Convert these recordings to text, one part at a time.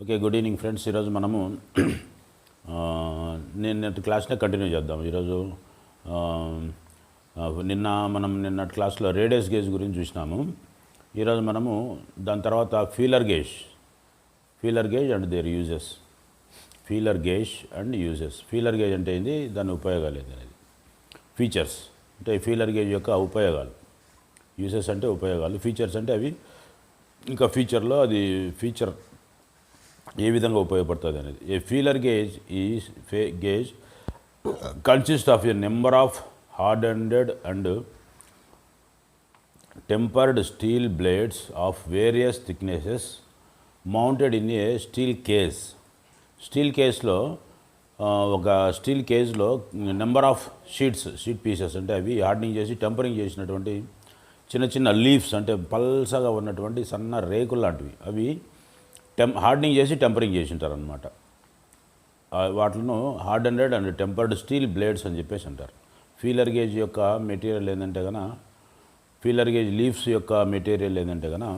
Okay, good evening friends. ఈరోజు మనము నిన్నటి క్లాస్నే కంటిన్యూ చేద్దాం. ఈరోజు నిన్నటి క్లాస్లో రేడియస్ గేజ్ గురించి చూసినాము. ఈరోజు మనము దాని తర్వాత ఫీలర్ gauge and there uses. ఫీలర్ gauge అంటే ఏంది, దాని ఉపయోగాలు ఏంది అనేది. ఫీచర్స్ అంటే ఫీలర్ గేజ్ యొక్క ఉపయోగాలు. యూజెస్ అంటే ఉపయోగాలు, ఫీచర్స్ అంటే అవి ఇంకా ఫ్యూచర్లో అది ఫీచర్ ఏ విధంగా ఉపయోగపడుతుంది అనేది. A feeler gauge consist of a number of hardened and tempered steel blades of various thicknesses mounted in a steel cage. Steel కేజ్లో నెంబర్ ఆఫ్ షీట్ పీసెస్ అంటే అవి హార్డనింగ్ చేసి టెంపరింగ్ చేసినటువంటి చిన్న చిన్న లీవ్స్ అంటే పల్సగా ఉన్నటువంటి సన్న రేకులు లాంటివి, అవి హార్డనింగ్ చేసి టెంపరింగ్ చేసి ఉంటారు అనమాట. వాటిను హార్డెండెడ్ అండ్ టెంపర్డ్ స్టీల్ బ్లేడ్స్ అని చెప్పేసి అంటారు. ఫీలర్ గేజ్ యొక్క మెటీరియల్ ఏంటంటే కనుక, ఫీలర్ గేజ్ లీవ్స్ యొక్క మెటీరియల్ ఏంటంటే కనుక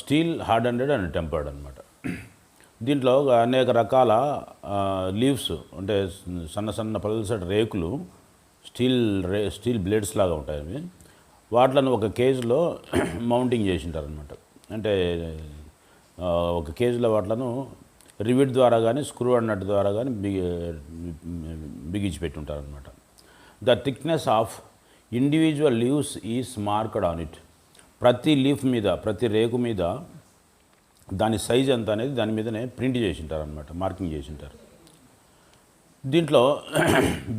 స్టీల్, హార్డెండెడ్ అండ్ టెంపర్డ్ అనమాట. దీంట్లో అనేక రకాల లీవ్స్ అంటే సన్న సన్న పల్సటి రేకులు స్టీల్ బ్లేడ్స్ లాగా ఉంటాయి. అవి వాటిలను ఒక కేజ్లో మౌంటింగ్ చేసి ఉంటారు అనమాట. అంటే ఒక కేజీలో వాటిలను రివిట్ ద్వారా కానీ స్క్రూ అన్నట్టు ద్వారా కానీ బిగించి పెట్టి ఉంటారు అనమాట. The thickness of individual leaves is marked on it. ప్రతి లీఫ్ మీద, ప్రతి రేకు మీద దాని సైజ్ ఎంత అనేది దాని మీదనే ప్రింట్ చేసి ఉంటారు అనమాట, మార్కింగ్ చేసి ఉంటారు. దీంట్లో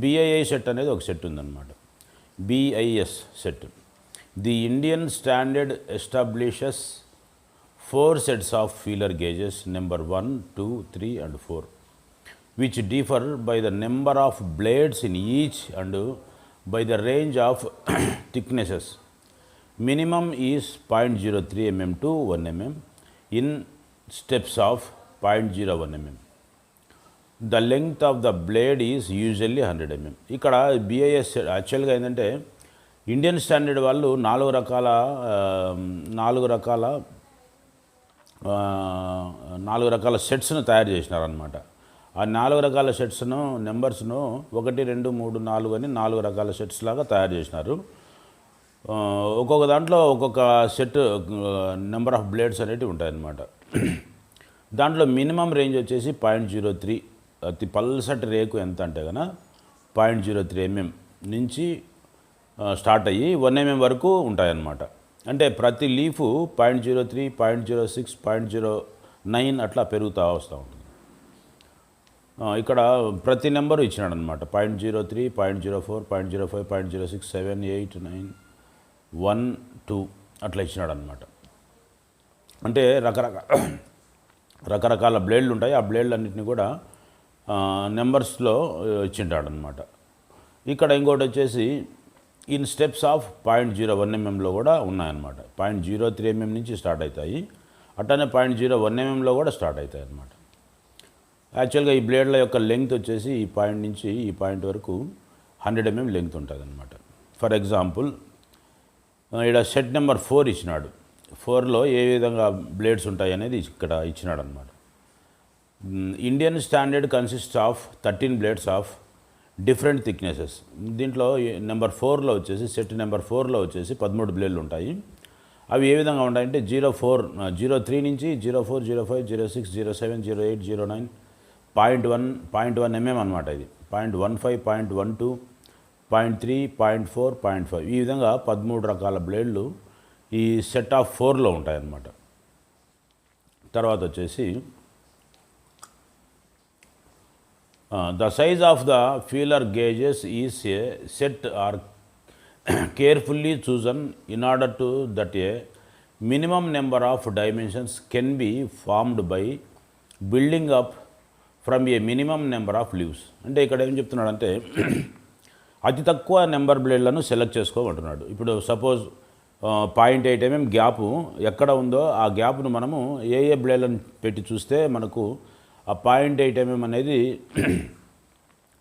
BIS సెట్ అనేది ఒక సెట్ ఉందన్నమాట. BIS set. The Indian standard establishes 4 sets of feeler gauges number 1, 2, 3 and 4, which differ by the number of blades in each and by the range of thicknesses. Minimum is 0.03 mm to 1 mm in steps of 0.01 mm. The length of the blade is usually 100 mm. ఇక్కడ BIS యాక్చువల్గా ఏంటంటే Indian standard వాళ్ళు నాలుగు రకాల సెట్స్ను తయారు చేసినారనమాట. ఆ 4 రకాల సెట్స్ను నెంబర్స్ను 1, 2, 3, 4 అని 4 రకాల సెట్స్ లాగా తయారు చేసినారు. ఒక్కొక్క దాంట్లో ఒక్కొక్క సెట్ నెంబర్ ఆఫ్ బ్లేడ్స్ అనేటివి ఉంటాయన్నమాట. దాంట్లో మినిమం రేంజ్ వచ్చేసి 0.03. అతి పల్సటి రేకు ఎంత అంటే కనుక 0.03 mm నుంచి స్టార్ట్ అయ్యి 1 mm వరకు ఉంటాయన్నమాట. అంటే ప్రతి లీఫు 0.03, 0.06, 0.09 అట్లా పెరుగుతూ వస్తూ ఉంటుంది. ఇక్కడ ప్రతి నెంబరు ఇచ్చినాడు అనమాట. 0.03, 0.04, 0.05, 0.06, 7, 8, 9, 1, 2 అట్లా ఇచ్చినాడు అనమాట. అంటే రకరకాల బ్లేడ్లు ఉంటాయి. ఆ బ్లేడ్లు అన్నింటినీ కూడా నెంబర్స్లో ఇచ్చింటాడు అనమాట. ఇక్కడ ఇంకోటి వచ్చేసి ఇన్ స్టెప్స్ ఆఫ్ 0.01 mmలో కూడా ఉన్నాయన్నమాట. 0.03 mm నుంచి స్టార్ట్ అవుతాయి, అట్టనే 0.01 mmలో కూడా స్టార్ట్ అవుతాయి అన్నమాట. యాక్చువల్గా ఈ బ్లేడ్ల యొక్క లెంగ్త్ వచ్చేసి ఈ పాయింట్ నుంచి ఈ పాయింట్ వరకు 100 mm లెంగ్త్ ఉంటుంది అనమాట. ఫర్ ఎగ్జాంపుల్ ఇక్కడ సెట్ నెంబర్ 4 ఇచ్చినాడు. 4లో ఏ విధంగా బ్లేడ్స్ ఉంటాయి అనేది ఇక్కడ ఇచ్చినాడు అనమాట. Indian standard consist of 13 blades of different thicknesses. దీంట్లో నెంబర్ 4లో వచ్చేసి సెట్ నెంబర్ 4లో వచ్చేసి 13 బ్లేడ్లు ఉంటాయి. అవి ఏ విధంగా ఉంటాయంటే 03 నుంచి 04, 05, 06, 07, 08, 09, 0.1 mm అనమాట. ఇది 0.15, 0.12, 0.3, 0.4, 0.5 ఈ విధంగా 13 రకాల బ్లేడ్లు ఈ సెట్ ఆఫ్ 4లో ఉంటాయన్నమాట. తర్వాత వచ్చేసి the size of the feeler gauges is a set are carefully chosen in order to that a minimum number of dimensions can be formed by building up from a minimum number of leaves. అంటే ఇక్కడ ఏం చెప్తున్నాడంటే అతి తక్కువ number బ్లేడ్లను select చేసుకోమంటున్నాడు. ఇప్పుడు suppose 0.8 mm gap ఎక్కడ ఉందో ఆ గ్యాప్ను మనము ఏ బ్లేడ్లను పెట్టి చూస్తే మనకు ఆ 0.8 mm అనేది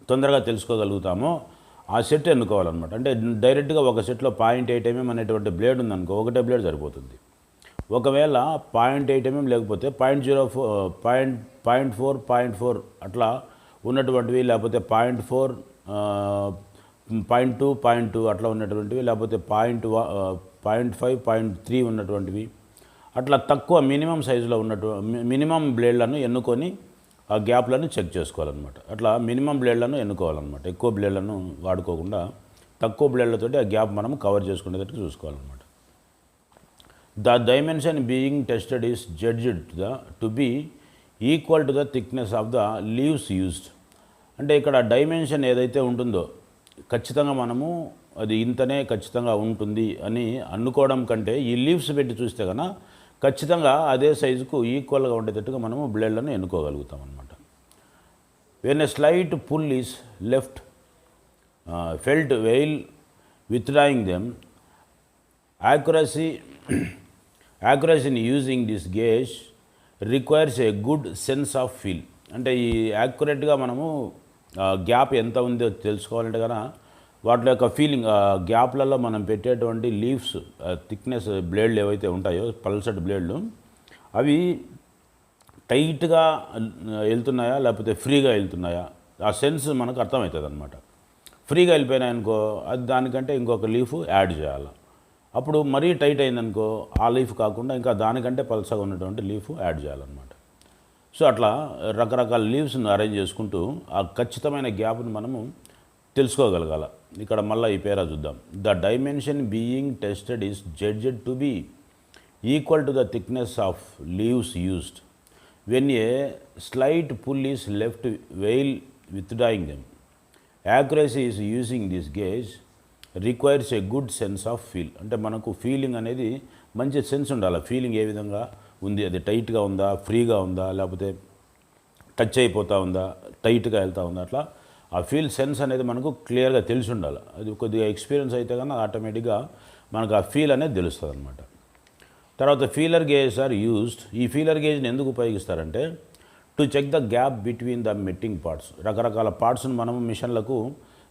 తొందరగా తెలుసుకోగలుగుతామో ఆ సెట్ ఎన్నుకోవాలన్నమాట. అంటే డైరెక్ట్గా ఒక సెట్లో 0.8 mm అనేటువంటి బ్లేడ్ ఉందనుకో, ఒకటే బ్లేడ్ సరిపోతుంది. ఒకవేళ 0.8 mm లేకపోతే 0.4 అట్లా ఉన్నటువంటివి, లేకపోతే 0.4 0.2 0.2 అట్లా ఉన్నటువంటివి, లేకపోతే 0.5 0.3 ఉన్నటువంటివి, అట్లా తక్కువ మినిమం సైజులో మినిమం బ్లేడ్లను ఎన్నుకొని ఆ గ్యాప్లను చెక్ చేసుకోవాలన్నమాట. అట్లా మినిమం బ్లేడ్లను ఎన్నుకోవాలన్నమాట. ఎక్కువ బ్లేడ్లను వాడుకోకుండా తక్కువ బ్లేడ్లతోటి ఆ గ్యాప్ మనం కవర్ చేసుకునేటట్టు చూసుకోవాలన్నమాట. The dimension being tested is judged to be equal to the thickness of the leaves used. అంటే ఇక్కడ డైమెన్షన్ ఏదైతే ఉంటుందో ఖచ్చితంగా మనము అది ఇంతనే ఖచ్చితంగా ఉంటుంది అని అనుకోవడం కంటే ఈ లీవ్స్ పెట్టి చూస్తే కన్నా ఖచ్చితంగా అదే సైజుకు ఈక్వల్గా ఉండేటట్టుగా మనము బ్లేడ్లను ఎన్నుకోగలుగుతాం అన్నమాట. When a slight pull is left felt while withdrawing them, accuracy in using this gauge requires a good sense of feel. అంటే ఈ యాక్యురేట్గా మనము గ్యాప్ ఎంత ఉందో తెలుసుకోవాలంటే కన్నా వాటి యొక్క ఫీలింగ్, గ్యాప్లలో మనం పెట్టేటువంటి లీవ్స్ థిక్నెస్ బ్లేడ్లు ఏవైతే ఉంటాయో పల్సడ్ బ్లేడ్లు అవి టైట్గా వెళ్తున్నాయా లేకపోతే ఫ్రీగా వెళ్తున్నాయా ఆ సెన్స్ మనకు అర్థమవుతుంది అనమాట. ఫ్రీగా వెళ్ళిపోయినాయనుకో అది దానికంటే ఇంకొక లీఫ్ యాడ్ చేయాలి. అప్పుడు మరీ టైట్ అయిందనుకో ఆ లీఫ్ కాకుండా ఇంకా దానికంటే పల్సగా ఉన్నటువంటి లీఫ్ యాడ్ చేయాలన్నమాట. సో అట్లా రకరకాల లీవ్స్ను అరేంజ్ చేసుకుంటూ ఆ ఖచ్చితమైన గ్యాప్ను మనము తెలుసుకోగలగాల. ఇక్కడ మళ్ళీ ఈ పేరా చూద్దాం. The dimension being tested is judged to be equal to the thickness of leaves used when a slight pull is left while withdrawing them. Accuracy is using this gauge requires a good sense of feel. అంటే మనకు feeling అనేది మంచి sense ఉండాలి. Feeling ఏ విధంగా ఉంది, అది టైట్గా ఉందా, ఫ్రీగా ఉందా, లేకపోతే టచ్ అయిపోతూ ఉందా, టైట్గా వెళ్తూ ఉందా, అట్లా ఆ ఫీల్ సెన్స్ అనేది మనకు క్లియర్గా తెలిసి ఉండాలి. అది కొద్దిగా ఎక్స్పీరియన్స్ అయితే కన్నా ఆటోమేటిక్గా మనకు ఆ ఫీల్ అనేది తెలుస్తుంది అనమాట. తర్వాత ఫీలర్ గేజెస్ ఆర్ యూజ్డ్. ఈ ఫీలర్ గేజ్ని ఎందుకు ఉపయోగిస్తారంటే to check the gap between the mating parts. రకరకాల పార్ట్స్ను మనము మిషన్లకు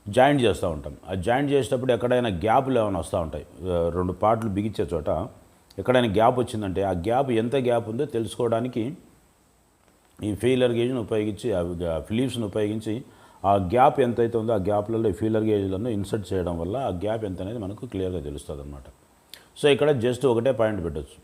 జాయింట్ చేస్తూ ఉంటాం. ఆ జాయింట్ చేసేటప్పుడు ఎక్కడైనా గ్యాప్లు ఏమైనా వస్తూ ఉంటాయి. రెండు పార్ట్లు బిగించే చోట ఎక్కడైనా గ్యాప్ వచ్చిందంటే ఆ గ్యాప్ ఎంత గ్యాప్ ఉందో తెలుసుకోవడానికి ఈ ఫీలర్ గేజ్ను ఉపయోగించి ఆ లీవ్స్ను ఉపయోగించి ఆ గ్యాప్ ఎంతైతే ఉందో ఆ గ్యాప్లలో ఈ ఫీలర్ గేజ్లను ఇన్సర్ట్ చేయడం వల్ల ఆ గ్యాప్ ఎంత అనేది మనకు క్లియర్గా తెలుస్తుంది అన్నమాట. సో ఇక్కడ జస్ట్ ఒకటే పాయింట్ పెట్టచ్చు.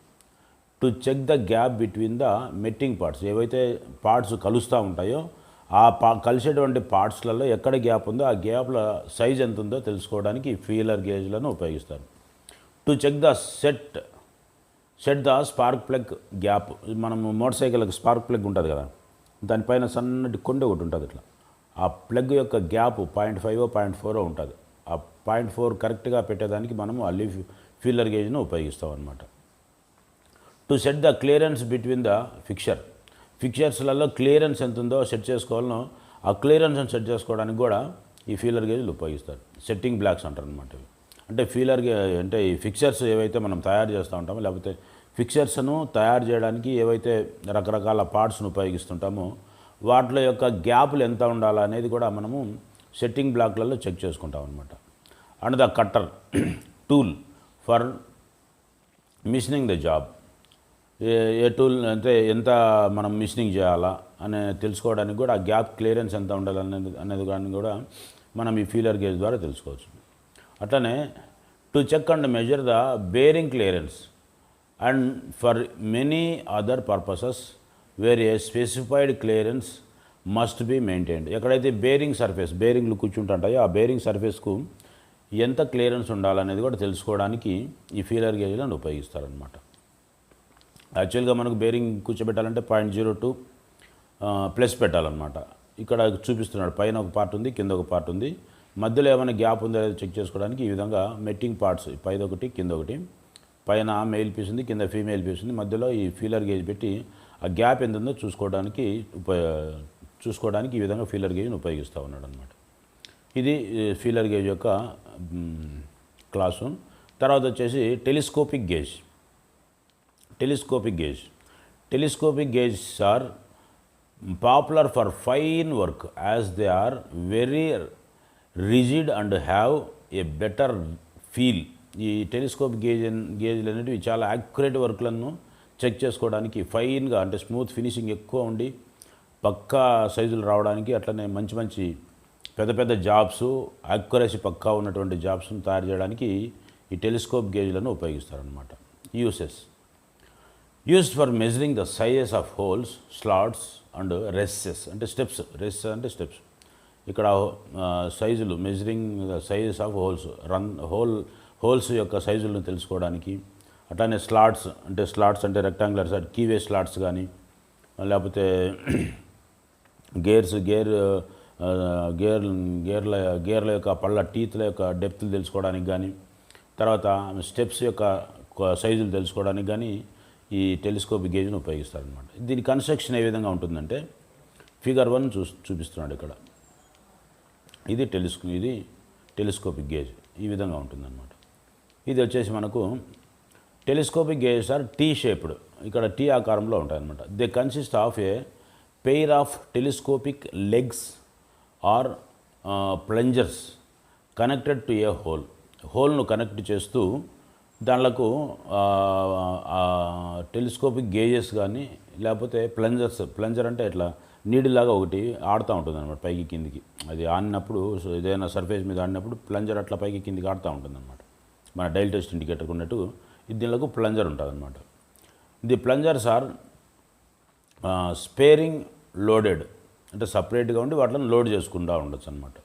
To check the gap between the mating parts. ఏవైతే పార్ట్స్ కలుస్తూ ఉంటాయో ఆ కలిసేటువంటి పార్ట్స్లలో ఎక్కడ గ్యాప్ ఉందో ఆ గ్యాప్ల సైజ్ ఎంత ఉందో తెలుసుకోవడానికి ఫీలర్ గేజ్లను ఉపయోగిస్తారు. To check the set the spark plug gap. మనము మోటార్ సైకిల్కి స్పార్క్ ప్లగ్ ఉంటుంది కదా, దానిపైన సన్నటి కొండ ఒకటి ఉంటుంది. ఇట్లా ఆ ప్లగ్ యొక్క గ్యాప్ 0.5 0.4 ఉంటుంది. ఆ 0.4 కరెక్ట్గా పెట్టేదానికి మనము ఆ ఫీలర్ గేజ్ను ఉపయోగిస్తాం అన్నమాట. To set the clearance between the ఫిక్చర్స్లలో క్లియరెన్స్ ఎంత ఉందో సెట్ చేసుకోవాలనో ఆ క్లియరెన్స్ని సెట్ చేసుకోవడానికి కూడా ఈ ఫీలర్ గేజ్లు ఉపయోగిస్తారు. సెట్టింగ్ బ్లాక్స్ అంటారు అనమాట. అంటే అంటే ఈ ఫిక్చర్స్ ఏవైతే మనం తయారు చేస్తూ ఉంటామో లేకపోతే ఫిక్చర్స్ను తయారు చేయడానికి ఏవైతే రకరకాల పార్ట్స్ను ఉపయోగిస్తుంటామో వాటి యొక్క గ్యాప్లు ఎంత ఉండాలా అనేది కూడా మనము సెట్టింగ్ బ్లాక్లలో చెక్ చేసుకుంటాం అనమాట. And the cutter tool for machining the job. A tool అంటే ఎంత మనం మిషనింగ్ చేయాలా అని తెలుసుకోవడానికి కూడా ఆ గ్యాప్ క్లియరెన్స్ ఎంత ఉండాలి అనేది కానీ కూడా మనం ఈ ఫీలర్ గేజ్ ద్వారా తెలుసుకోవచ్చు. అట్లనే to check and measure the bearing clearance and for many other purposes where a specified clearance must be maintained. ఎక్కడైతే బేరింగ్లు కూర్చుంటుంటాయో ఆ బేరింగ్ సర్ఫేస్కు ఎంత క్లియరెన్స్ ఉండాలనేది కూడా తెలుసుకోవడానికి ఈ ఫీలర్ గేజ్లను ఉపయోగిస్తారనమాట. యాక్చువల్గా మనకు బేరింగ్ కూర్చోబెట్టాలంటే 0.02 ప్లస్ పెట్టాలన్నమాట. ఇక్కడ చూపిస్తున్నాడు, పైన ఒక పార్ట్ ఉంది, కింద ఒక పార్ట్ ఉంది, మధ్యలో ఏమైనా గ్యాప్ ఉందో లేదో చెక్ చేసుకోవడానికి ఈ విధంగా మెట్టింగ్ పార్ట్స్ పైన ఒకటి కింద ఒకటి, పైన మేల్ పీస్ ఉంది, కింద ఫీమేల్ పీస్ ఉంది, మధ్యలో ఈ ఫీలర్ గేజ్ పెట్టి ఆ గ్యాప్ ఎంత ఉందో చూసుకోవడానికి ఈ విధంగా ఫీలర్ గేజ్ని ఉపయోగిస్తూ ఉన్నాడు అనమాట. ఇది ఫీలర్ గేజ్ యొక్క క్లాసు. తర్వాత వచ్చేసి telescopic gauge. Telescopic gauges are popular for fine work as they are very rigid and have a better feel ఈ టెలిస్కోప్ గేజ్లు అనేటివి చాలా యాక్యురేట్ వర్క్లను చెక్ చేసుకోవడానికి, ఫైన్గా అంటే స్మూత్ ఫినిషింగ్ ఎక్కువ ఉండి పక్కా సైజులు రావడానికి, అట్లనే మంచి మంచి పెద్ద పెద్ద జాబ్స్ యాక్యురసీ పక్కా ఉన్నటువంటి జాబ్స్ను తయారు చేయడానికి ఈ టెలిస్కోప్ గేజ్లను ఉపయోగిస్తారనమాట. Uses: used for measuring the sizes of holes, slots and recesses అంటే స్టెప్స్. రెస్ అంటే స్టెప్స్. ఇక్కడ సైజులు, measuring the sizes of holes యొక్క సైజులను తెలుసుకోవడానికి, అట్లానే స్లాట్స్ అంటే రెక్టాంగులర్ సైడ్ కీవే స్లాట్స్ కానీ, లేకపోతే గేర్ల యొక్క పళ్ళ టీత్ల యొక్క డెప్త్లు తెలుసుకోవడానికి కానీ, తర్వాత స్టెప్స్ యొక్క సైజులు తెలుసుకోవడానికి కానీ ఈ టెలిస్కోప్ గేజ్ను ఉపయోగిస్తారనమాట. దీని కన్స్ట్రక్షన్ ఏ విధంగా ఉంటుందంటే ఫిగర్ 1 చూపిస్తున్నాడు ఇక్కడ. ఇది టెలిస్కోపిక్ గేజ్ ఈ విధంగా ఉంటుందన్నమాట. ఇది వచ్చేసి మనకు telescopic gauges are T shaped, ఇక్కడ టీ ఆకారంలో ఉంటాయన్నమాట. They consist of a pair of telescopic legs or plungers connected to a హోల్ను కనెక్ట్ చేస్తూ దాంట్లకు టెలిస్కోపిక్ గేజెస్ కానీ, లేకపోతే ప్లంజర్ అంటే ఇట్లా నీడిలాగా ఒకటి ఆడుతూ ఉంటుంది అనమాట పైకి కిందికి. అది ఆడినప్పుడు ఏదైనా సర్ఫేస్ మీద ఆడినప్పుడు ప్లంజర్ అట్లా పైకి కిందికి ఆడుతూ ఉంటుంది అనమాట. మన డైల్ టెస్ట్ ఇండికేటర్ ఉన్నట్టు దీనిలకు ప్లంజర్ ఉంటుంది అనమాట. ది ప్లంజర్స్ ఆర్ స్పేరింగ్ లోడెడ్ అంటే సపరేట్గా ఉండి వాటిని లోడ్ చేసుకుంటూ ఉండొచ్చు అనమాట.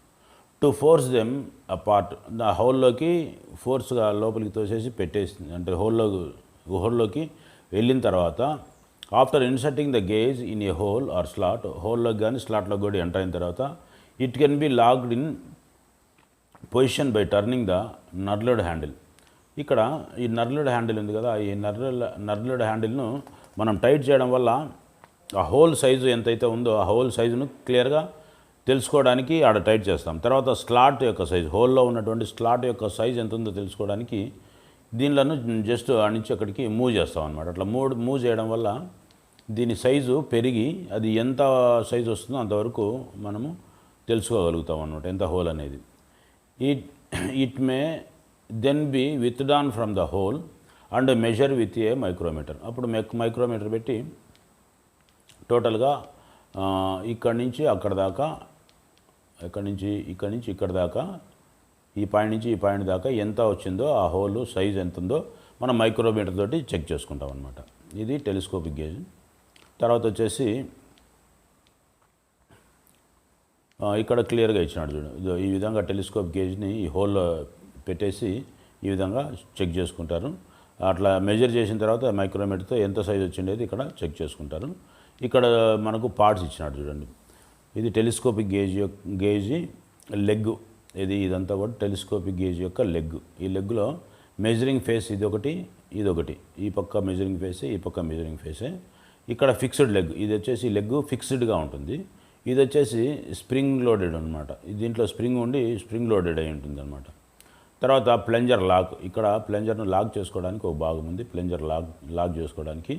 టు ఫోర్స్ దెమ్ అపార్ట్, ఆ హోల్లోకి ఫోర్స్గా లోపలికి తోసేసి పెట్టేసింది అంటే హోల్లోకి వెళ్ళిన తర్వాత, after inserting the gauge in a hole or slot, హోల్లోకి కానీ స్లాట్లోకి కూడా ఎంటర్ అయిన తర్వాత it can be locked in position by turning the knurled handle. ఇక్కడ ఈ నర్లెడ్ హ్యాండిల్ ఉంది కదా, ఈ నర్లెడ్ హ్యాండిల్ను మనం టైట్ చేయడం వల్ల ఆ హోల్ సైజు ఎంతైతే ఉందో ఆ హోల్ సైజును క్లియర్గా తెలుసుకోవడానికి ఆడ టైట్ చేస్తాం. తర్వాత స్లాట్ యొక్క సైజు, హోల్లో ఉన్నటువంటి స్లాట్ యొక్క సైజు ఎంత ఉందో తెలుసుకోవడానికి దీనిలను జస్ట్ ఆ నుంచి అక్కడికి మూవ్ చేస్తాం అనమాట. అట్లా మూవ్ చేయడం వల్ల దీని సైజు పెరిగి అది ఎంత సైజు వస్తుందో అంతవరకు మనము తెలుసుకోగలుగుతాం అనమాట, ఎంత హోల్ అనేది. It may then be withdrawn from the hole and measure with a micrometer. అప్పుడు మైక్రోమీటర్ పెట్టి టోటల్గా ఇక్కడి నుంచి అక్కడ దాకా, ఇక్కడి నుంచి ఇక్కడ దాకా, ఈ పాయింట్ నుంచి ఈ పాయింట్ దాకా ఎంత వచ్చిందో ఆ హోల్ సైజ్ ఎంత ఉందో మనం మైక్రోమీటర్ తోటి చెక్ చేసుకుంటాం అనమాట. ఇది టెలిస్కోపిక్ గేజ్. తర్వాత వచ్చేసి ఇక్కడ క్లియర్గా ఇచ్చినాడు చూడు, ఈ విధంగా టెలిస్కోప్ గేజ్ని ఈ హోల్లో పెట్టేసి ఈ విధంగా చెక్ చేసుకుంటారు. అట్లా మెజర్ చేసిన తర్వాత మైక్రోమీటర్తో ఎంత సైజ్ వచ్చిండేది ఇక్కడ చెక్ చేసుకుంటారు. ఇక్కడ మనకు పార్ట్స్ ఇచ్చినాడు చూడండి. ఇది టెలిస్కోపిక్ గేజ్ లెగ్. ఇదంతా కూడా టెలిస్కోపిక్ గేజ్ యొక్క లెగ్. ఈ లెగ్లో మెజరింగ్ ఫేస్ ఇదొకటి, ఈ పక్క మెజరింగ్ ఫేసే, ఈ పక్క మెజరింగ్ ఫేసే. ఇక్కడ ఫిక్స్డ్ లెగ్, ఇది వచ్చేసి లెగ్ ఫిక్స్డ్గా ఉంటుంది. ఇది వచ్చేసి స్ప్రింగ్ లోడెడ్ అనమాట. దీంట్లో స్ప్రింగ్ ఉండి స్ప్రింగ్ లోడెడ్ అయి ఉంటుంది అనమాట. తర్వాత ప్లంజర్ లాక్, ఇక్కడ ప్లంజర్ను లాక్ చేసుకోవడానికి ఒక భాగం ఉంది, ప్లంజర్ లాక్ చేసుకోవడానికి.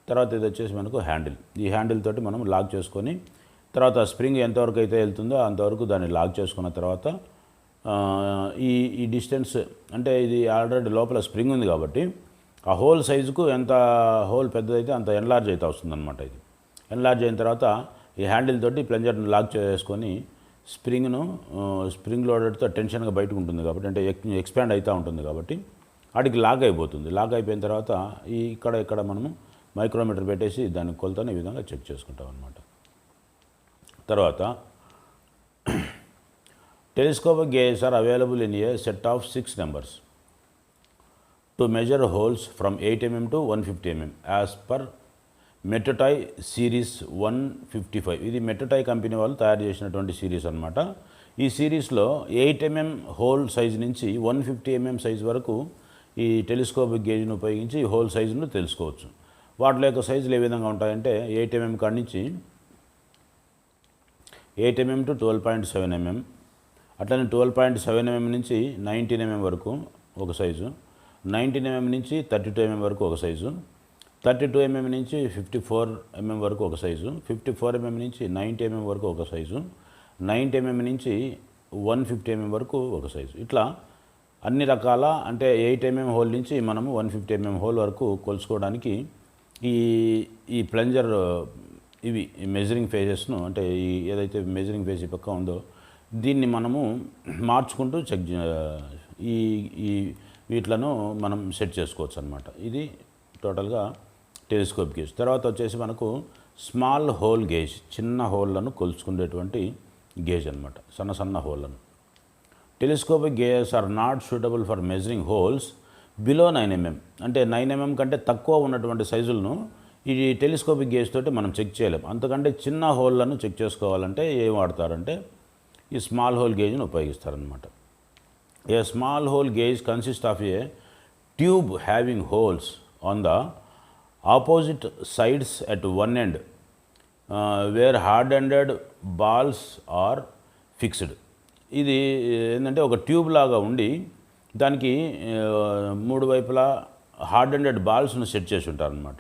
తర్వాత ఇది వచ్చేసి మనకు హ్యాండిల్. ఈ హ్యాండిల్ తోటి మనం లాక్ చేసుకొని తర్వాత స్ప్రింగ్ ఎంతవరకు అయితే వెళ్తుందో అంతవరకు దాన్ని లాక్ చేసుకున్న తర్వాత ఈ డిస్టెన్స్ అంటే ఇది ఆల్రెడీ లోపల స్ప్రింగ్ ఉంది కాబట్టి ఆ హోల్ సైజుకు ఎంత హోల్ పెద్దదైతే అంత ఎన్లార్జ్ అయితే వస్తుందన్నమాట. ఇది ఎన్లార్జ్ అయిన తర్వాత ఈ హ్యాండిల్ తోటి ప్లంజర్ను లాక్ చేసుకొని స్ప్రింగ్ లోడెడ్తో టెన్షన్గా బయటకు ఉంటుంది కాబట్టి, అంటే ఎక్స్పాండ్ అవుతూ ఉంటుంది కాబట్టి వాటికి లాక్ అయిపోతుంది. లాక్ అయిపోయిన తర్వాత ఇక్కడ మనము మైక్రోమీటర్ పెట్టేసి దాని కొలతను ఈ విధంగా చెక్ చేసుకుంటాం అన్నమాట. తర్వాత telescopic gauges are available in a set of 6 numbers to measure holes from 8 mm to 150 mm as per Mitutoyo series 155. ఇది మెటోటాయ్ కంపెనీ వాళ్ళు తయారు చేసినటువంటి సిరీస్ అనమాట. ఈ సిరీస్లో 8 mm హోల్ సైజు నుంచి 150 mm సైజు వరకు ఈ టెలిస్కోపిక్ గేజ్ను ఉపయోగించి ఈ హోల్ సైజును తెలుసుకోవచ్చు. వాటి యొక్క సైజులు ఏ విధంగా ఉంటాయంటే 8 mm కాడి నుంచి 8 mm to 12.7 mm, అట్లనే 12.7 mm నుంచి 19 mm వరకు ఒక సైజు, 19 mm నుంచి 32 mm వరకు ఒక సైజు, 32 mm నుంచి 54 mm వరకు ఒక సైజు, 54 mm నుంచి 90 mm వరకు ఒక సైజు, 90 mm నుంచి 150 mm వరకు ఒక సైజు. ఇట్లా అన్ని రకాల అంటే 8 mm హోల్ నుంచి మనము 150 mm హోల్ వరకు కొలుసుకోవడానికి ఈ ఈ ప్లంజర్ ఇవి మెజరింగ్ ఫేజెస్ను అంటే ఈ ఏదైతే మెజరింగ్ ఫేజ్ ఈ పక్క ఉందో దీన్ని మనము మార్చుకుంటూ ఈ ఈ వీటిలను మనం సెట్ చేసుకోవచ్చు అనమాట. ఇది టోటల్గా టెలిస్కోప్ గేజ్. తర్వాత వచ్చేసి మనకు స్మాల్ హోల్ గేజ్, చిన్న హోల్లను కొలుచుకునేటువంటి గేజ్ అనమాట, సన్న సన్న హోల్లను. Telescopic gauges are not suitable for measuring holes below 9 mm. అంటే 9 mm కంటే తక్కువ ఉన్నటువంటి సైజులను ఈ టెలిస్కోపిక్ గేజ్ తోటి మనం చెక్ చేయలేం. అంతకంటే చిన్న హోల్లను చెక్ చేసుకోవాలంటే ఏం వాడతారంటే ఈ స్మాల్ హోల్ గేజ్ను ఉపయోగిస్తారనమాట. A small hole gauge consist of a tube having holes on the opposite sides at one end where hard ended balls are fixed. ఇది ఏంటంటే ఒక ట్యూబ్ లాగా ఉండి దానికి 3 వైపులా హార్డ్ ఎండెడ్ బాల్స్ను సెట్ చేసి ఉంటారనమాట.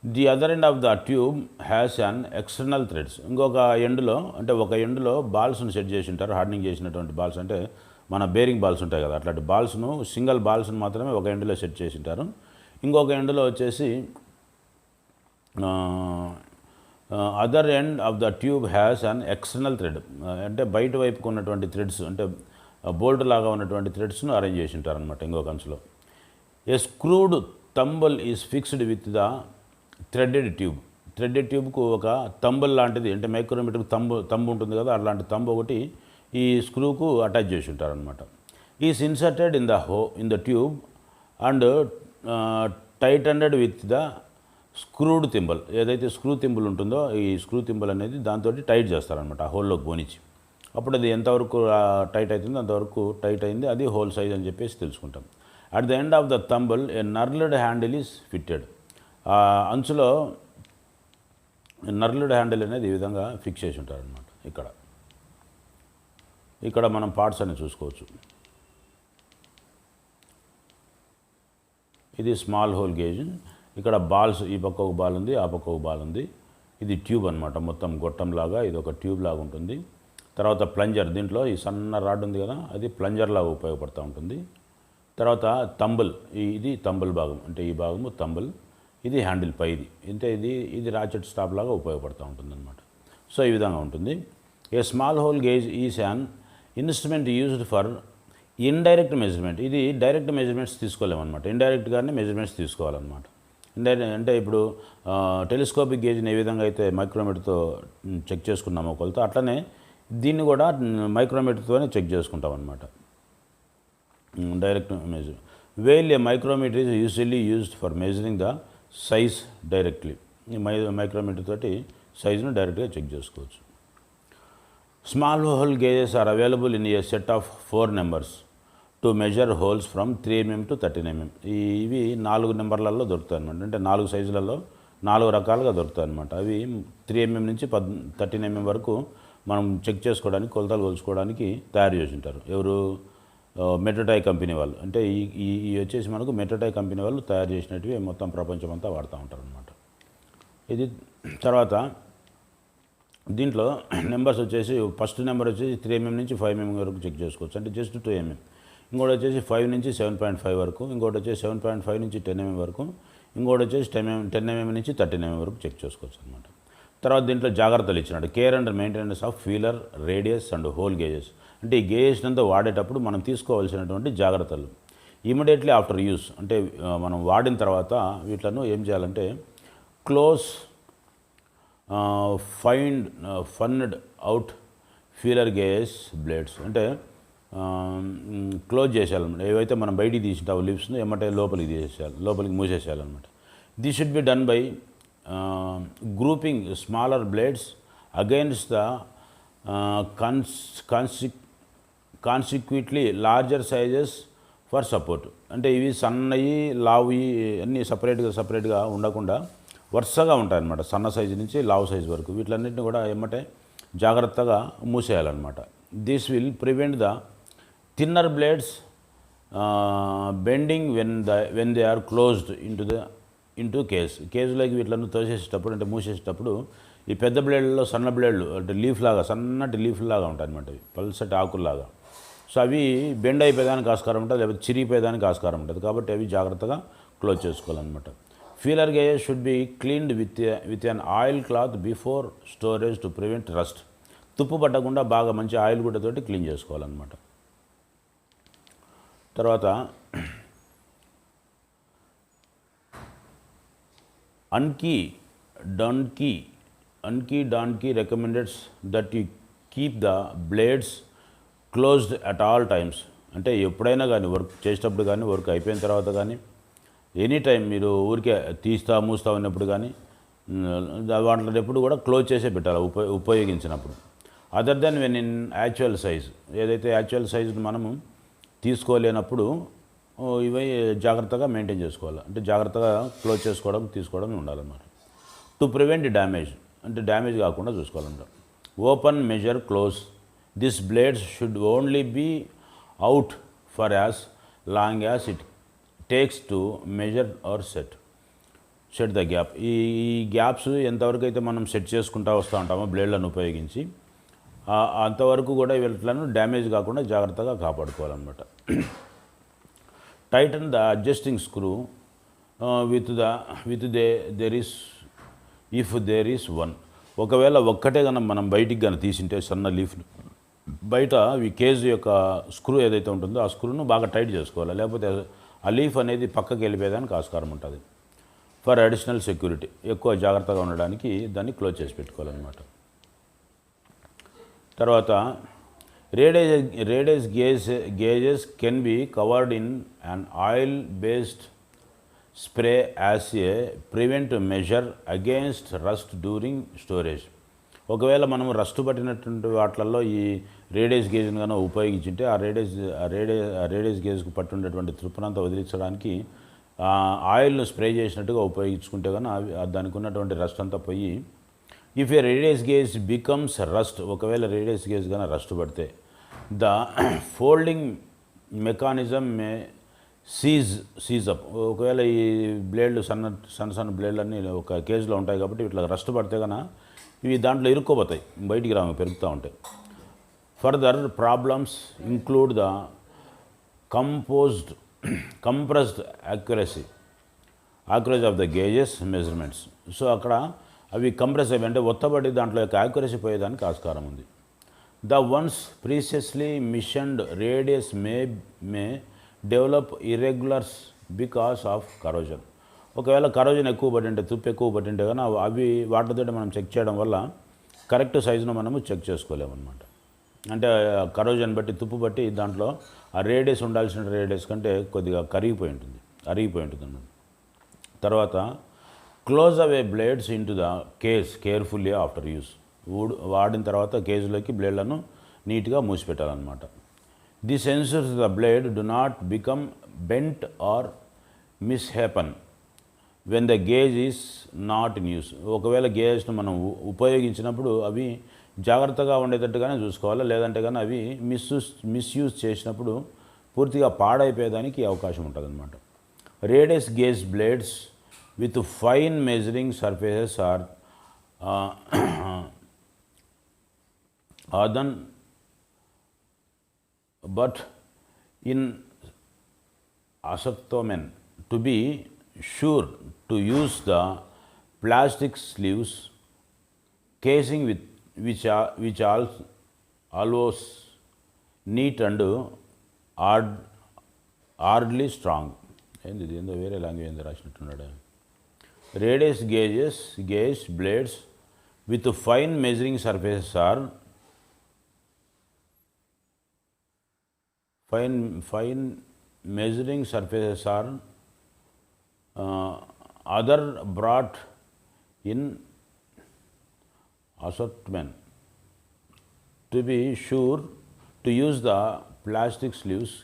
The other end of the tube has an external threads. ఇంకొక ఎండ్లో అంటే ఒక ఎండ్లో బాల్స్ను సెట్ చేసి ఉంటారు, హార్డనింగ్ చేసినటువంటి బాల్స్, అంటే మన బేరింగ్ బాల్స్ ఉంటాయి కదా, అట్లాంటి బాల్స్ను సింగిల్ బాల్స్ను మాత్రమే ఒక ఎండ్లో సెట్ చేసి ఉంటారు. ఇంకొక ఎండ్లో వచ్చేసి other end of the tube has an external thread, అంటే బయట వైపుకు ఉన్నటువంటి థ్రెడ్స్ అంటే బోల్ట్ లాగా ఉన్నటువంటి థ్రెడ్స్ను అరేంజ్ చేసి ఉంటారనమాట ఇంకొక అంచులో. A screwed thimble is fixed with the threaded tube. Threaded ట్యూబ్కు ఒక తంబుల్ లాంటిది, అంటే మైక్రోమీటర్కి తంబు ఉంటుంది కదా, అలాంటి తంబు ఒకటి ఈ స్క్రూకు అటాచ్ చేసి ఉంటారనమాట. Is inserted in the tube and tightened with the screwed thimble. ఏదైతే స్క్రూ థింబుల్ ఉంటుందో ఈ స్క్రూ థింబల్ అనేది దాంతో టైట్ చేస్తారనమాట ఆ హోల్లోకి పోనిచ్చి. అప్పుడు అది ఎంతవరకు టైట్ అవుతుందో అంతవరకు టైట్ అయింది, అది హోల్ సైజ్ అని చెప్పేసి తెలుసుకుంటాం. At the end of the thimble a knurled handle is fitted. ఆ అంచులో నర్ల్డ్ హ్యాండిల్ అనేది ఈ విధంగా ఫిక్స్ చేసి ఉంటారనమాట. ఇక్కడ మనం పార్ట్స్ అని చూసుకోవచ్చు. ఇది స్మాల్ హోల్ గేజ్. ఇక్కడ బాల్స్, ఈ పక్క ఒక బాల్ ఉంది, ఆ పక్క ఒక బాల్ ఉంది. ఇది ట్యూబ్ అనమాట, మొత్తం గొట్టంలాగా ఇది ఒక ట్యూబ్ లాగా ఉంటుంది. తర్వాత ప్లంజర్, దీంట్లో ఈ సన్న రాడ్ ఉంది కదా, అది ప్లంజర్ లాగా ఉపయోగపడుతూ ఉంటుంది. తర్వాత తంబుల్, ఇది తంబుల్ భాగం, అంటే ఈ భాగము తంబుల్, ఇది హ్యాండిల్ పైది, అంటే ఇది రాచెట్ స్టాప్ లాగా ఉపయోగపడుతూ ఉంటుంది అనమాట. సో ఈ విధంగా ఉంటుంది. ఏ small hole gauge is an instrument used for indirect measurement. ఇది డైరెక్ట్ మెజర్మెంట్స్ తీసుకోలేమన్నమాట, ఇండైరెక్ట్గానే మెజర్మెంట్స్ తీసుకోవాలన్నమాట. ఇండైరెక్ట్ అంటే ఇప్పుడు టెలిస్కోపిక్ గేజ్ని ఏ విధంగా అయితే మైక్రోమీటర్తో చెక్ చేసుకున్నామో కొలత, అట్లనే దీన్ని కూడా మైక్రోమీటర్తోనే చెక్ చేసుకుంటాం అనమాట, direct measure. While a micrometer is usually used for measuring the size directly. ఈ మైక్రోమీటర్ తోటి సైజును డైరెక్ట్గా చెక్ చేసుకోవచ్చు. Small hole gauges are available in a set of 4 numbers to measure holes from 3 mm to 13 mm. ఇవి 4 నెంబర్లలో దొరుకుతాయి అనమాట, అంటే 4 సైజులలో 4 రకాలుగా దొరుకుతాయి అనమాట. అవి 3 mm నుంచి 13 mm వరకు మనం చెక్ చేసుకోవడానికి, కొలతలు కొలుచుకోవడానికి తయారు చేసి ఉంటారు. ఎవరు? మెట్రోటై కంపెనీ వాళ్ళు. అంటే ఈ వచ్చేసి మనకు మెట్రోటై కంపెనీ వాళ్ళు తయారు చేసినవి మొత్తం ప్రపంచం అంతా వాడుతూ ఉంటారు అనమాట. ఇది తర్వాత దీంట్లో నెంబర్స్ వచ్చేసి ఫస్ట్ నెంబర్ వచ్చేసి 3 mm నుంచి 5 mm వరకు చెక్ చేసుకోవచ్చు, అంటే జస్ట్ 2 mm. ఇంకోటి వచ్చేసి 5 నుంచి 7.5 వరకు, ఇంకోటి వచ్చేసి 7.5 నుంచి 10 mm వరకు, ఇంకోటి వచ్చేసి 10 mm నుంచి 13 mm వరకు చెక్ చేసుకోవచ్చు అనమాట. తర్వాత దీంట్లో జాగ్రత్తలు ఇచ్చినాడు. Care and maintenance of ఫీలర్, radius and whole gauges. అంటే ఈ గేజెస్ అంతా వాడేటప్పుడు మనం తీసుకోవాల్సినటువంటి జాగ్రత్తలు. ఇమీడియట్లీ ఆఫ్టర్ యూస్, అంటే మనం వాడిన తర్వాత వీటిలను ఏం చేయాలంటే close fanned out feeler gauges blades, అంటే క్లోజ్ చేసేయాలన్నమాట. ఏవైతే మనం బయటికి తీసింటావు లిప్స్ను ఏమంటే లోపలికి మూసేసేయాలన్నమాట. This should be done by grouping smaller blades against the consequently larger sizes for support. అంటే ఇవి సన్నవి, లావువి అన్నీ సపరేట్గా ఉండకుండా వరుసగా ఉంటాయన్నమాట, సన్న సైజు నుంచి లావు సైజు వరకు. వీటిలన్నింటినీ కూడా ఏమంటే జాగ్రత్తగా మూసేయాలన్నమాట. This will prevent the thinner blades bending when they are closed into కేజ్లోకి వీటిలను తోసేసేటప్పుడు, అంటే మూసేసేటప్పుడు ఈ పెద్ద బ్లేడ్లలో సన్న బ్లేడ్లు, అంటే సన్నటి లీఫ్ లాగా ఉంటాయి అనమాట, పల్సటి ఆకుల్లాగా. సో అవి బెండ్ అయిపోయేదానికి ఆస్కారం ఉంటుంది, లేకపోతే చిరిగిపోయేదానికి ఆస్కారం ఉంటుంది. కాబట్టి అవి జాగ్రత్తగా క్లోజ్ చేసుకోవాలన్నమాట. Feeler gauges should be cleaned with an oil cloth before storage to prevent rust. తుప్పు పట్టకుండా బాగా మంచి ఆయిల్ గుడ్డతోటి క్లీన్ చేసుకోవాలన్నమాట. తర్వాత అన్కీ డాన్కీ recommends that you keep the blades closed at all times. అంటే ఎప్పుడైనా కానీ వర్క్ చేసేటప్పుడు కానీ, వర్క్ అయిపోయిన తర్వాత కానీ, ఎనీ టైం మీరు ఊరికే మూస్తా ఉన్నప్పుడు కానీ వాటిలో ఎప్పుడు కూడా క్లోజ్ చేసే పెట్టాలి ఉపయోగించినప్పుడు. Other than when in actual size, ఏదైతే యాక్చువల్ సైజ్ మనము తీసుకోలేనప్పుడు ఇవి జాగ్రత్తగా మెయింటైన్ చేసుకోవాలి. అంటే జాగ్రత్తగా క్లోజ్ తీసుకోవడం ఉండాలన్నమాట. టు ప్రివెంట్ డ్యామేజ్, అంటే డ్యామేజ్ కాకుండా చూసుకోవాలంట. Open, measure, close. This blades should only be out for as long as it takes to measure or set the gap. ఈ గ్యాప్స్ ఎంతవరకు అయితే మనం సెట్ చేసుకుంటూ వస్తూ ఉంటామో బ్లేడ్లను ఉపయోగించి, అంతవరకు కూడా వీటిలను డ్యామేజ్ కాకుండా జాగ్రత్తగా కాపాడుకోవాలన్నమాట. Tighten the adjusting screw if there is one. ఒకవేళ ఒక్కటే కనుక మనం బయటికి కనుక తీసింటే సన్న లీఫ్లు బయట ఈ కేజ్ యొక్క స్క్రూ ఏదైతే ఉంటుందో ఆ స్క్రూను బాగా టైట్ చేసుకోవాలి, లేకపోతే ఆ లీఫ్ అనేది పక్కకి వెళ్ళిపోయేదానికి ఆస్కారం ఉంటుంది. ఫర్ అడిషనల్ సెక్యూరిటీ, ఎక్కువ జాగ్రత్తగా ఉండడానికి దాన్ని క్లోజ్ చేసి పెట్టుకోవాలన్నమాట. తర్వాత radius gauges can be covered in an oil based spray as a prevent measure against rust during storage. ఒకవేళ మనం రస్ట్ పట్టినటువంటి వాటిల్లో ఈ రేడియస్ గేజ్ని కనుక ఉపయోగించుంటే ఆ రేడియస్ గేజ్కు పట్టుండేటువంటి త్రుప్పునంతా వదిలించడానికి ఆయిల్ను స్ప్రే చేసినట్టుగా ఉపయోగించుకుంటే కానీ దానికి ఉన్నటువంటి రస్ట్ అంతా పోయి, if A radius gauge becomes rust, ఒకవేళ రేడియస్ గేజ్ కానీ రస్ట్ పడితే the folding mechanism May seize up. ఒకవేళ ఈ బ్లేడ్లు సన్న బ్లేడ్లన్నీ ఒక కేజ్లో ఉంటాయి కాబట్టి ఇట్లా రస్ట్ పడితే కన్నా ఇవి దాంట్లో ఇరుక్కోపోతాయి, బయటికి పెరుగుతూ ఉంటాయి. Further problems include the compressed accuracy of the gauges measurements. So అక్కడ అవి కంప్రెస్ అయ్యి అంటే ఒత్తబడి దాంట్లో యొక్క యాక్యురసీ పోయేదానికి ఆస్కారం ఉంది. The ones precisely machined radius may develop irregulars because of corrosion. ఒకవేళ కరోజన్ ఎక్కువ పట్టింటే, తుప్పు ఎక్కువ పట్టింటే కానీ అవి వాటితో మనం చెక్ చేయడం వల్ల కరెక్ట్ సైజును మనము చెక్ చేసుకోలేమన్నమాట. అంటే కరోజన్ బట్టి, తుప్పు బట్టి దాంట్లో ఆ రేడియస్ ఉండాల్సిన రేడియస్ కంటే కొద్దిగా అరిగిపోయి ఉంటుంది అన్నమాట. తర్వాత close away blades in to the cage carefully after use. వాడిన తర్వాత కేజ్లోకి బ్లేడ్లను నీట్గా మూసిపెట్టాలన్నమాట. This ensures the blade do not become bent or misshapen when the gauge is not in use. ఒకవేళ గేజ్ను మనం ఉపయోగించినప్పుడు అవి జాగ్రత్తగా ఉండేటట్టుగానే చూసుకోవాలి, లేదంటే కానీ అవి మిస్యూజ్ చేసినప్పుడు పూర్తిగా పాడైపోయేదానికి అవకాశం ఉంటుంది అన్నమాట. Radius gauge blades with fine measuring surfaces are done, but in aseptomen to be sure to use the plastic sleeves casing which always neat and hardly strong. ఏంది ఏందో వేరే లాంగ్వేజ్ ఏందో రాసినట్టున్నాడు. Radius gauge blades with fine measuring surfaces are fine measuring surfaces are other brought in assortment to be sure to use the plastic sleeves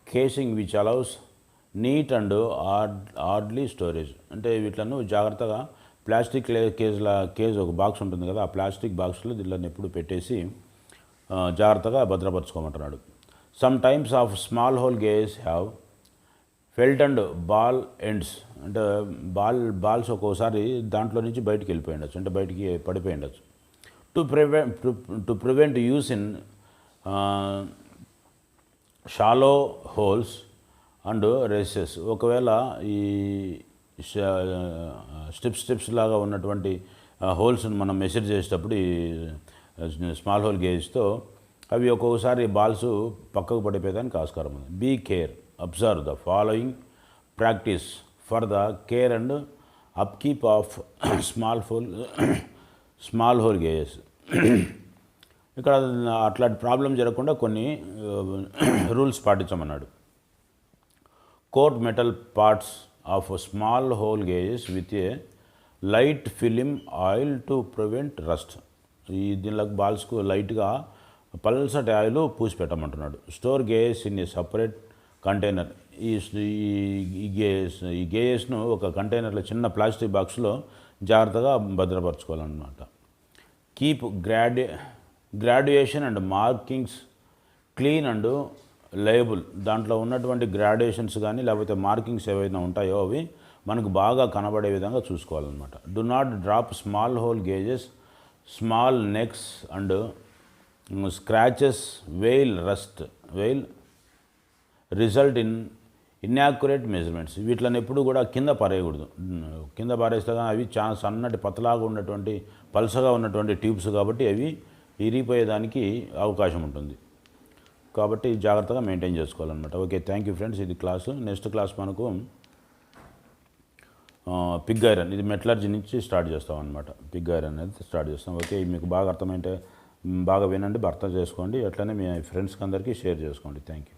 casing which allows neat and orderly storage. అంటే వీటిలను జాగ్రత్తగా plastic cage ఒక box ఉంటుంది కదా, ఆ plastic బాక్స్లో దీన్ని ఎప్పుడు పెట్టేసి జాగ్రత్తగా భద్రపరచుకోమంటున్నాడు. Some times of small hole gauge have felt and ball ends. అంటే బాల్స్ ఒక్కోసారి దాంట్లో నుంచి బయటికి వెళ్ళిపోయి ఉండొచ్చు, అంటే బయటికి పడిపోయి ఉండొచ్చు. To prevent use in shallow holes and recesses. ఒకవేళ ఈ స్టెప్స్ లాగా ఉన్నటువంటి హోల్స్ని మనం మెజర్ చేసేటప్పుడు ఈ స్మాల్ హోల్ గేజ్తో అవి ఒక్కొక్కసారి బాల్స్ పక్కకు పడిపోయేదానికి ఆస్కారం ఉంది. Be care, observe the following practice for the care and upkeep of small hole gauges. ఇక్కడ అట్లాంటి ప్రాబ్లం జరగకుండా కొన్ని రూల్స్ పాటించమన్నాడు. Coat metal parts of small hole gauges with a light film oil to prevent rust. ఈ దీనిలో బాల్స్కు లైట్గా పల్సటి ఆయిల్ పూసి పెట్టమంటున్నాడు. Store gauges in a separate container. ఈ గేజెస్ను ఒక కంటైనర్లో చిన్న ప్లాస్టిక్ బాక్స్లో జాగ్రత్తగా భద్రపరచుకోవాలన్నమాట. Keep graduation and markings clean and label. దాంట్లో ఉన్నటువంటి గ్రాడ్యుయేషన్స్ కానీ లేకపోతే మార్కింగ్స్ ఏవైనా ఉంటాయో అవి మనకు బాగా కనబడే విధంగా చూసుకోవాలన్నమాట. Do not drop small hole gauges, small nicks and scratches will result in inaccurate measurements. వీటిని ఎప్పుడు కూడా కింద పారేయకూడదు. కింద పారేస్తే కానీ అవి చాలా సన్నటి పతలాగా ఉన్నటువంటి పల్సగా ఉన్నటువంటి ట్యూబ్స్ కాబట్టి అవి ఇరిగిపోయేదానికి అవకాశం ఉంటుంది. కాబట్టి జాగ్రత్తగా మెయింటైన్ చేసుకోవాలన్నమాట. Okay, thank you friends. ఇది క్లాసు. నెక్స్ట్ క్లాస్ మనకు పిగ్ ఐరన్, ఇది మెటలర్జీ నుంచి స్టార్ట్ చేస్తాం అనమాట. పిగ్ ఐరన్ అనేది స్టార్ట్ చేస్తాం. ఓకే, మీకు బాగా అర్థమైతే బాగా వినండి, అర్థం చేసుకోండి. అట్లనే మీ ఫ్రెండ్స్కి అందరికీ షేర్ చేసుకోండి. Thank you.